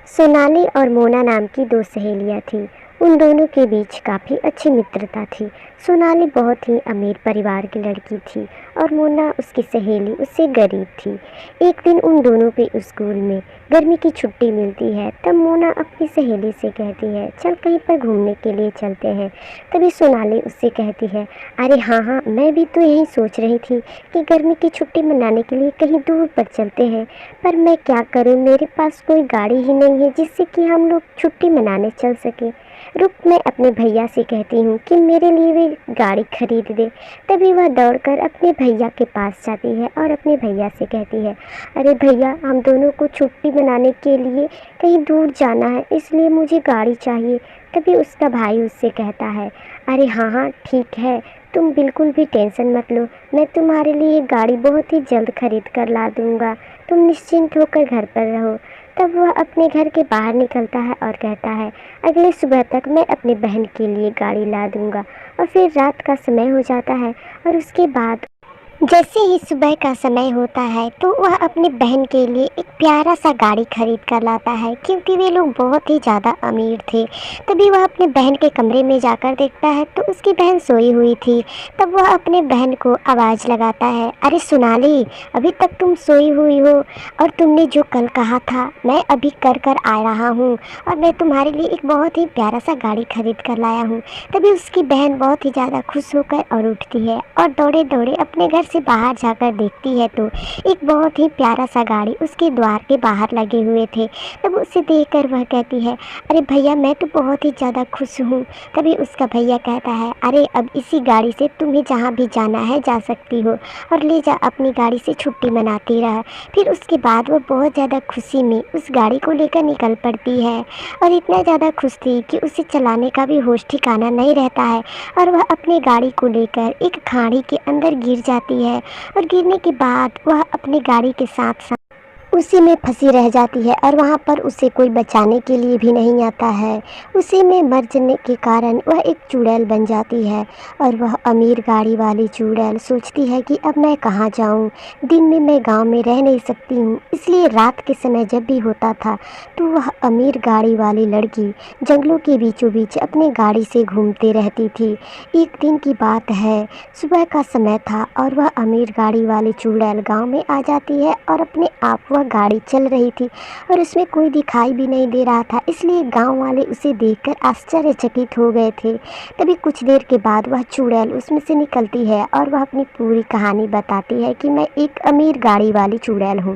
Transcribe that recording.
सोनाली और मोना नाम की दो सहेलियां थीं। उन दोनों के बीच काफ़ी अच्छी मित्रता थी। सोनाली बहुत ही अमीर परिवार की लड़की थी और मोना उसकी सहेली उससे गरीब थी। एक दिन उन दोनों के स्कूल में गर्मी की छुट्टी मिलती है। तब मोना अपनी सहेली से कहती है, चल कहीं पर घूमने के लिए चलते हैं। तभी सोनाली उससे कहती है, अरे हाँ हाँ, मैं भी तो यही सोच रही थी कि गर्मी की छुट्टी मनाने के लिए कहीं दूर पर चलते हैं, पर मैं क्या करूं, मेरे पास कोई गाड़ी ही नहीं है जिससे कि हम लोग छुट्टी मनाने चल सके। रुक, मैं अपने भैया से कहती हूँ कि मेरे लिए वे गाड़ी खरीद दे। तभी वह दौड़कर अपने भैया के पास जाती है और अपने भैया से कहती है, अरे भैया, हम दोनों को छुट्टी मनाने के लिए कहीं दूर जाना है, इसलिए मुझे गाड़ी चाहिए। तभी उसका भाई उससे कहता है, अरे हाँ हाँ ठीक है, तुम बिल्कुल भी टेंशन मत लो, मैं तुम्हारे लिए गाड़ी बहुत ही जल्द खरीद कर ला दूँगा, तुम निश्चिंत होकर घर पर रहो। तब वह अपने घर के बाहर निकलता है और कहता है, अगले सुबह तक मैं अपनी बहन के लिए गाड़ी ला दूँगा। और फिर रात का समय हो जाता है और उसके बाद जैसे ही सुबह का समय होता है तो वह अपनी बहन के लिए एक प्यारा सा गाड़ी खरीद कर लाता है, क्योंकि वे लोग बहुत ही ज़्यादा अमीर थे। तभी वह अपने बहन के कमरे में जाकर देखता है तो उसकी बहन सोई हुई थी। तब वह अपने बहन को आवाज़ लगाता है, अरे सोनाली, अभी तक तुम सोई हुई हो और तुमने जो कल कहा था मैं अभी कर कर आ रहा हूँ और मैं तुम्हारे लिए एक बहुत ही प्यारा सा गाड़ी खरीद कर लाया हूँ। तभी उसकी बहन बहुत ही ज़्यादा खुश होकर और उठती है और दौड़े दौड़े अपने घर से बाहर जाकर देखती है तो एक बहुत ही प्यारा सा गाड़ी उसके द्वार के बाहर लगे हुए थे। तब उसे देखकर वह कहती है, अरे भैया, मैं तो बहुत ही ज़्यादा खुश हूँ। तभी उसका भैया कहता है, अरे अब इसी गाड़ी से तुम्हें जहाँ भी जाना है जा सकती हो और ले जा, अपनी गाड़ी से छुट्टी मनाती रह। फिर उसके बाद वो बहुत ज़्यादा खुशी में उस गाड़ी को लेकर निकल पड़ती है और इतना ज़्यादा खुश थी कि उसे चलाने का भी होश ठिकाना नहीं रहता है और वह अपनी गाड़ी को लेकर एक खाड़ी के अंदर गिर जाती है और गिरने के बाद वह अपनी गाड़ी के साथ साथ उसी में फंसी रह जाती है और वहाँ पर उसे कोई बचाने के लिए भी नहीं आता है। उसी में मर जाने के कारण वह एक चुड़ैल बन जाती है और वह अमीर गाड़ी वाली चुड़ैल सोचती है कि अब मैं कहाँ जाऊँ, दिन में मैं गांव में रह नहीं सकती हूँ। इसलिए रात के समय जब भी होता था तो वह अमीर गाड़ी वाली लड़की जंगलों के बीचों बीच अपनी गाड़ी से घूमती रहती थी। एक दिन की बात है, सुबह का समय था और वह अमीर गाड़ी वाली चुड़ैल गांव में आ जाती है और अपने आप वह गाड़ी चल रही थी और उसमें कोई दिखाई भी नहीं दे रहा था, इसलिए गांव वाले उसे देखकर आश्चर्यचकित हो गए थे। तभी कुछ देर के बाद वह चुड़ैल उसमें से निकलती है और वह अपनी पूरी कहानी बताती है कि मैं एक अमीर गाड़ी वाली चुड़ैल हूँ।